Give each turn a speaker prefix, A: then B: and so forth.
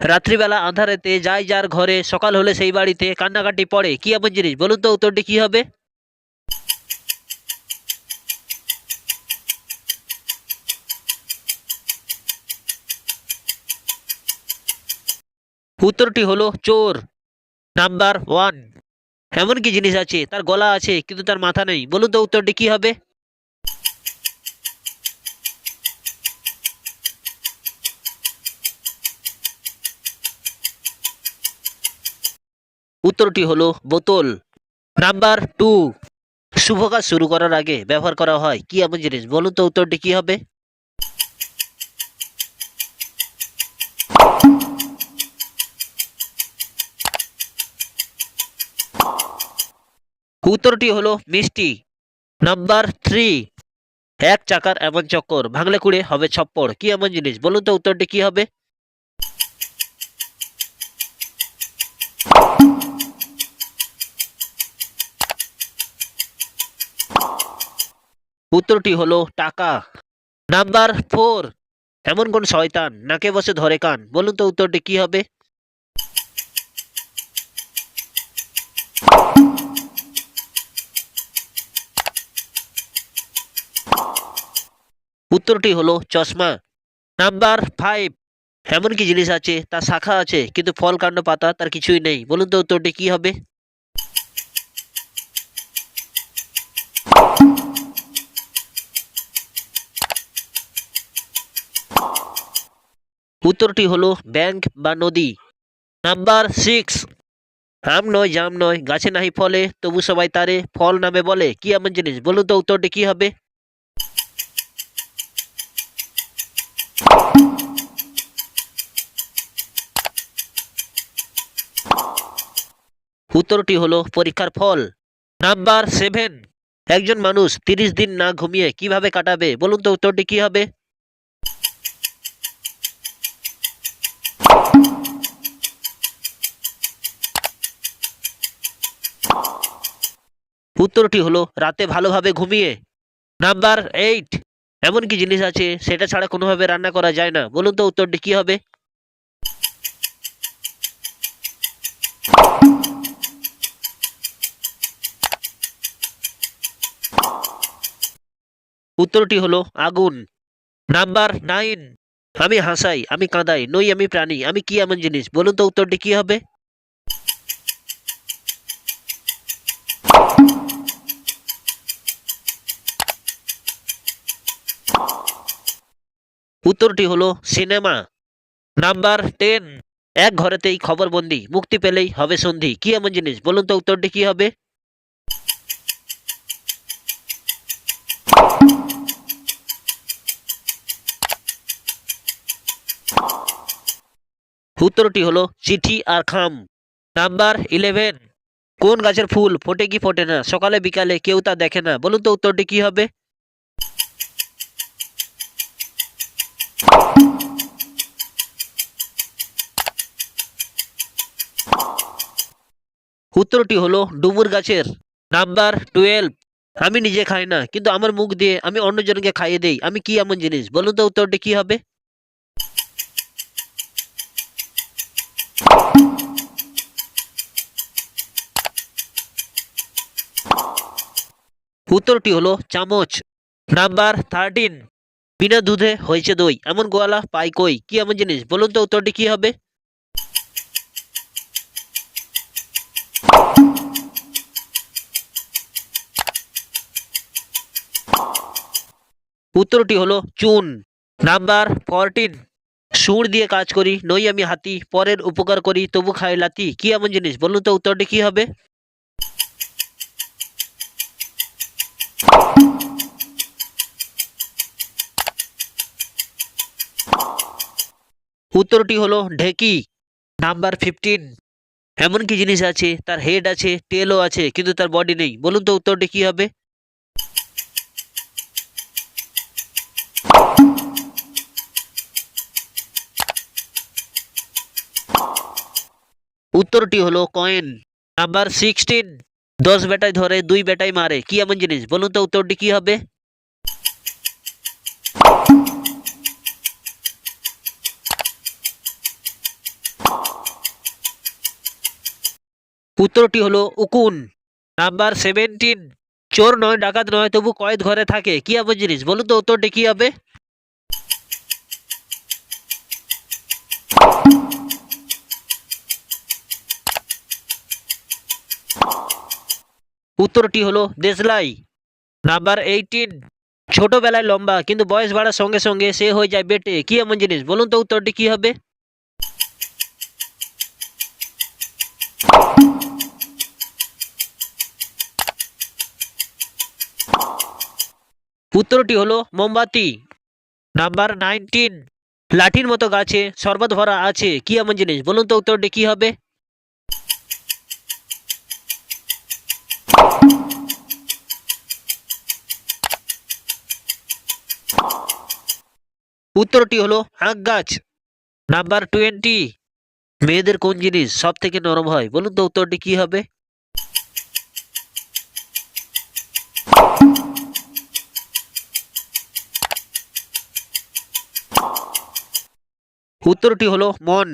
A: রাত্রিবেলা আঁধারেতে যাই যার ঘরে, সকাল হলে সেই বাড়িতে কান্নাকাটি পড়ে, কি এমন জিনিস? বলুন তো উত্তরটি কি হবে? উত্তরটি হলো চোর। Number one. এমন কি জিনিস আছে তার গলা আছে কিন্তু তার মাথা নেই? বলুন তো উত্তরটি কি হবে? উত্তরটি হলো বোতল। Number two. শুভ কাজ শুরু করার আগে ব্যবহার করা হয়, কি এমন জিনিস? বলুন তো উত্তরটি কি হবে? উত্তরটি হলো মিষ্টি। Number three. এক চাকার এমন চক্কর, ভাঙলে কুড়ে হবে ছপ্পড়, কি এমন জিনিস? বলুন তো উত্তরটি কি হবে? উত্তরটি হলো টাকা। Number four. এমন কোন শয়তান নাকে বসে ধরে কান? বলুন তো উত্তরটি কি হবে? উত্তরটি হলো চশমা। Number five. এমন কি জিনিস আছে তার শাখা আছে কিন্তু ফল কাণ্ড পাতা তার কিছুই নেই? বলুন তো উত্তরটি কি হবে? উত্তরটি হলো ব্যাংক বা নদী। Number six. আম নয় জাম নয়, গাছে নাহি ফলে, তবু সবাই তারে ফল নামে বলে, কি এমন জিনিস? বলুন তো উত্তরটি কি হবে? উত্তরটি হলো পরীক্ষার ফল। Number seven. একজন মানুষ 30 দিন না ঘুমিয়ে কিভাবে কাটাবে? বলুন তো উত্তরটি কি হবে? উত্তরটি হলো রাতে ভালোভাবে ঘুমিয়ে। Number eight. এমন কি জিনিস আছে সেটা ছাড়া কোনোভাবে রান্না করা যায় না? বলুন তো উত্তরটি কি হবে? উত্তরটি হলো আগুন। Number nine. আমি হাসাই, আমি কাঁদাই, নই আমি প্রাণী, আমি কি এমন জিনিস? বলুন তো উত্তরটি কি হবে? উত্তরটি হলো সিনেমা। Number ten. এক ঘরেতেই খবর বন্দি, মুক্তি পেলেই হবে সন্ধি, কি এমন জিনিস? বলুন তো উত্তরটি কি হবে? উত্তরটি হলো চিঠি আর খাম। Number eleven. কোন গাছের ফুল ফোটে কি ফোটে না, সকালে বিকালে কেউ তা দেখে না? বলুন তো উত্তরটি কি হবে? উত্তরটি হলো ডুমুর গাছের। Number twelve. আমি নিজে খাই না কিন্তু আমার মুখ দিয়ে আমি অন্যজনকে খাইয়ে দেই, আমি কি এমন জিনিস? বলুন তো উত্তরটি কি হবে? উত্তরটি হলো চামচ। Number thirteen. বিনা দুধে হয়েছে দই, এমন গোয়ালা পাই কই, কি এমন জিনিস? বলুন তো উত্তরটি কি হবে? উত্তরটি হলো চুন। Number fourteen. সুর দিয়ে কাজ করি, নই আমি হাতি, পরের উপকার করি তবু খাই লাতি, কি এমন জিনিস? বলুন তো উত্তরটি কি হবে? উত্তরটি হলো ঢেকি। Number fifteen. এমন কি জিনিস আছে তার হেড আছে, টেলও আছে কিন্তু তার বডি নেই? বলুন তো উত্তরটি কি হবে? উত্তরটি হলো কয়েন। Number sixteen. 10 বেটায় ধরে 2 বেটায় মারে, কি এমন জিনিস? বলুন তো উত্তরটি কি হবে? উত্তরটি হলো উকুন। নাম্বার 17, চোর নয় ডাকাত নয় তবু কয়েদ ঘরে থাকে, কি এমন জিনিস? বলুন তো উত্তরটি কি হবে? উত্তরটি হলো দেশলাই। নাম্বার 18, ছোটবেলায় লম্বা কিন্তু বয়স বাড়ার সঙ্গে সঙ্গে সে হয়ে যায় বেটে, কি এমন জিনিস? বলুন তো উত্তরটি কি হবে? উত্তরটি হলো মোমবাতি। নাম্বার 19, লাঠির মতো গাছে শরবত ভরা আছে, কি এমন জিনিস? বলুন তো উত্তরটি কি হবে? উত্তরটি হলো আখ গাছ। নাম্বার 20, মেয়েদের কোন জিনিস সব থেকে নরম হয়? বলুন তো উত্তরটি কি হবে? উত্তরটি হলো মন।